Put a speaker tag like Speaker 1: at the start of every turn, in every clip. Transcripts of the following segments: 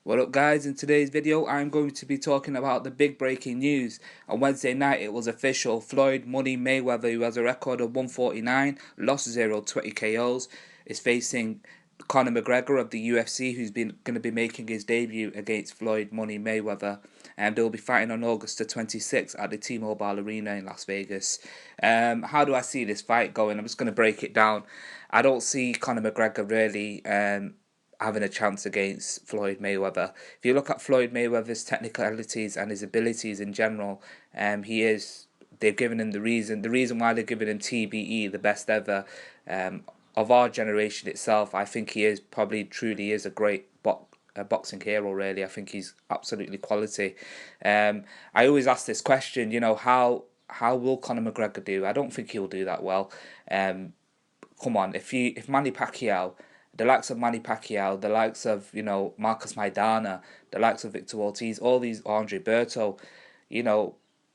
Speaker 1: What up guys, in today's video I'm going to be talking about the big breaking news. On Wednesday night it was official, Floyd Money Mayweather, who has a record of 149, lost 0, 20 KOs, is facing Conor McGregor of the UFC, who's going to be making his debut against Floyd Money Mayweather. And they'll be fighting on August the 26th at the T-Mobile Arena in Las Vegas. How do I see this fight going? I'm just going to break it down. I don't see Conor McGregor really having a chance against Floyd Mayweather. If you look at Floyd Mayweather's technicalities and his abilities in general, they've given him the reason why they've given him TBE, the best ever of our generation itself. I think he is probably truly is a great boxing hero, really. I think he's absolutely quality. I always ask this question, how will Conor McGregor do? I don't think he'll do that well. Come on, if Manny Pacquiao, the likes of Manny Pacquiao, the likes of, Marcus Maidana, the likes of Victor Ortiz, all these, Andre Berto,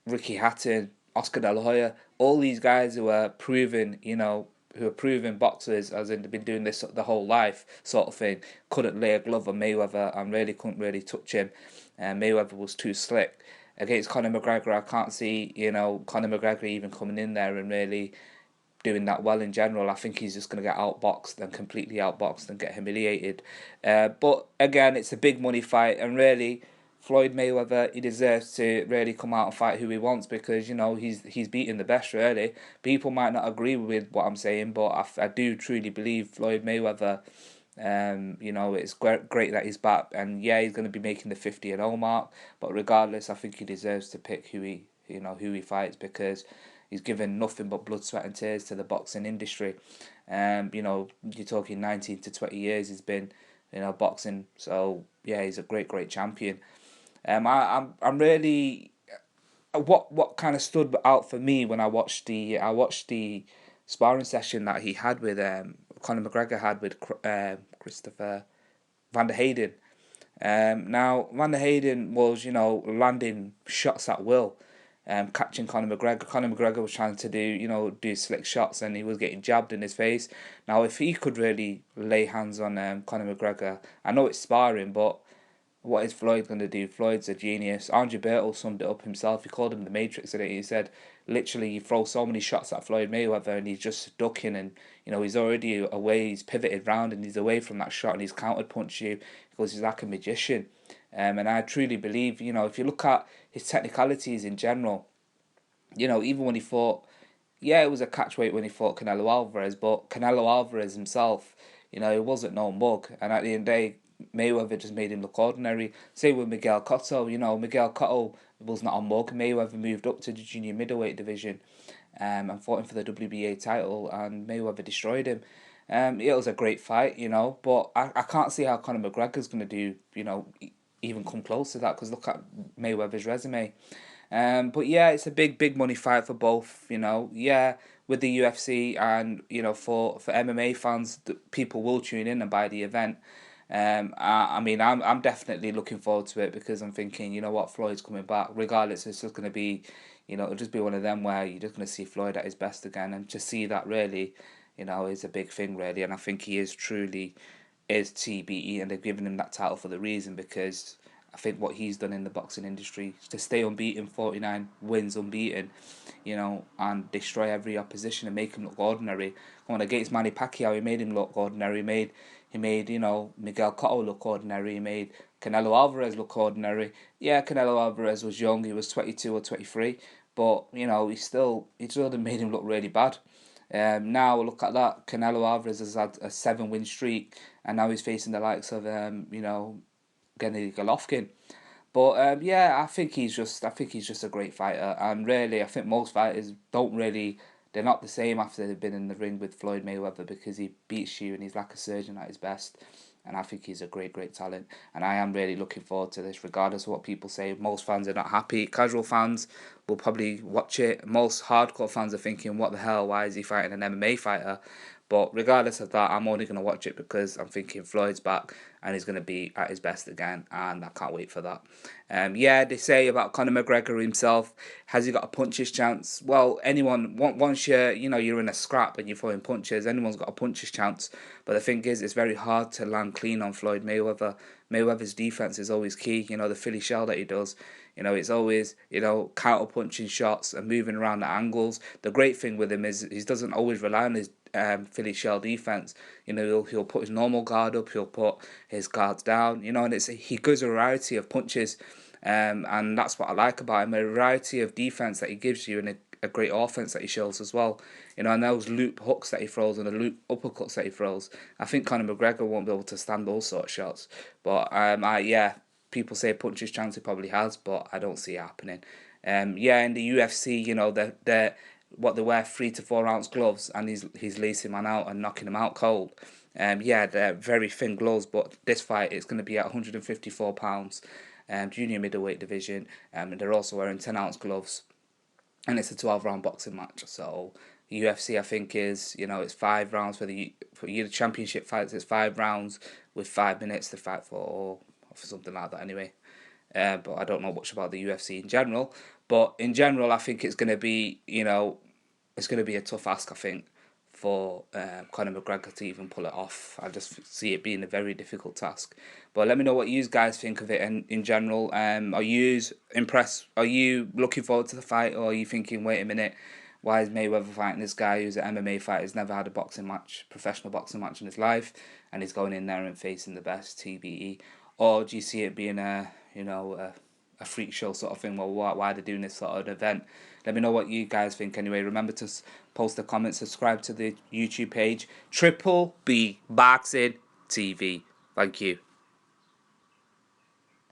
Speaker 1: Ricky Hatton, Oscar De La Hoya, all these guys who are proven, who are proven boxers, as in they've been doing this the whole life sort of thing, couldn't lay a glove on Mayweather and really couldn't really touch him. Mayweather was too slick. Against Conor McGregor, I can't see, Conor McGregor even coming in there and really doing that well in general. I think he's just going to get outboxed and completely outboxed and get humiliated. But again, it's a big money fight, and really, Floyd Mayweather, he deserves to really come out and fight who he wants, because he's beating the best. Really, people might not agree with what I'm saying, but I do truly believe Floyd Mayweather. It's great that he's back, and yeah, he's going to be making the 50-0 mark. But regardless, I think he deserves to pick who he fights, because he's given nothing but blood, sweat and tears to the boxing industry. You're talking 19 to 20 years he's been, boxing. So yeah, he's a great champion. I'm really, what kind of stood out for me when I watched the sparring session that he had with Conor McGregor had with Christopher Van der Hayden. Now Van der Hayden was landing shots at will, catching Conor McGregor. Conor McGregor was trying to do slick shots, and he was getting jabbed in his face. Now, if he could really lay hands on Conor McGregor, I know it's sparring, but what is Floyd going to do? Floyd's a genius. Andre Berto summed it up himself. He called him the Matrix today. He said, literally, you throw so many shots at Floyd Mayweather and he's just ducking, and he's already away. He's pivoted round and he's away from that shot, and he's counter punched you, because he's like a magician. And I truly believe, if you look at his technicalities in general, even when he fought, yeah, it was a catchweight when he fought Canelo Alvarez, but Canelo Alvarez himself, he wasn't no mug. And at the end of the day, Mayweather just made him look ordinary. Same with Miguel Cotto. Miguel Cotto was not a mug. Mayweather moved up to the junior middleweight division and fought him for the WBA title, and Mayweather destroyed him. It was a great fight, but I can't see how Conor McGregor's going to do, even come close to that, because look at Mayweather's resume. But yeah, it's a big money fight for both. Yeah, with the UFC, and for MMA fans, people will tune in and buy the event. I mean, I'm definitely looking forward to it, because I'm thinking, what, Floyd's coming back. Regardless, it's just going to be, it'll just be one of them where you're just going to see Floyd at his best again, and to see that really, is a big thing, really. And I think he is truly is TBE, and they've given him that title for the reason, because I think what he's done in the boxing industry to stay unbeaten, 49 wins unbeaten, and destroy every opposition and make him look ordinary. Going against Manny Pacquiao, he made him look ordinary. He made Miguel Cotto look ordinary. He made Canelo Alvarez look ordinary. Yeah, Canelo Alvarez was young. He was 22 or 23, but he still made him look really bad. Now look at that. Canelo Alvarez has had a 7-win streak, and now he's facing the likes of Gennady Golovkin. But yeah, I think he's just a great fighter, and really, I think most fighters they're not the same after they've been in the ring with Floyd Mayweather, because he beats you and he's like a surgeon at his best. And I think he's a great talent, and I am really looking forward to this, regardless of what people say. Most fans are not happy. Casual fans will probably watch it. Most hardcore fans are thinking, what the hell, why is he fighting an MMA fighter? But regardless of that, I'm only going to watch it because I'm thinking Floyd's back and he's going to be at his best again, and I can't wait for that. Yeah, they say about Conor McGregor himself, has he got a puncher's chance? Well, anyone, once you're in a scrap and you're throwing punches, anyone's got a puncher's chance. But the thing is, it's very hard to land clean on Floyd Mayweather. Mayweather's defense is always key. The Philly shell that he does. It's always, counter punching shots and moving around the angles. The great thing with him is he doesn't always rely on his Philly shell defense. He'll put his normal guard up, he'll put his guards down, and he gives a variety of punches, and that's what I like about him, a variety of defense that he gives you, and a great offense that he shows as well. And those loop hooks that he throws and the loop uppercuts that he throws, I think Conor McGregor won't be able to stand those sort of shots. But people say punches chance he probably has, but I don't see it happening. In the UFC, they wear 3 to 4 ounce gloves, and he's lacing man out and knocking him out cold. They're very thin gloves, but this fight is going to be at 154 pounds, junior middleweight division, and they're also wearing 10 ounce gloves, and it's a 12-round boxing match. So UFC, I think, is it's 5 rounds for the championship fights. It's 5 rounds with 5 minutes to fight for, or something like that. Anyway. But I don't know much about the UFC in general. But in general, I think it's going to be, it's going to be a tough ask, I think, for Conor McGregor to even pull it off. I just see it being a very difficult task. But let me know what you guys think of it in general. Are you impressed? Are you looking forward to the fight, or are you thinking, wait a minute, why is Mayweather fighting this guy who's an MMA fighter, who's never had a professional boxing match in his life, and he's going in there and facing the best, TBE? Or do you see it being a freak show sort of thing? Well, why are they doing this sort of event? Let me know what you guys think anyway. Remember to post a comment, subscribe to the YouTube page, Triple B Boxing TV. Thank you.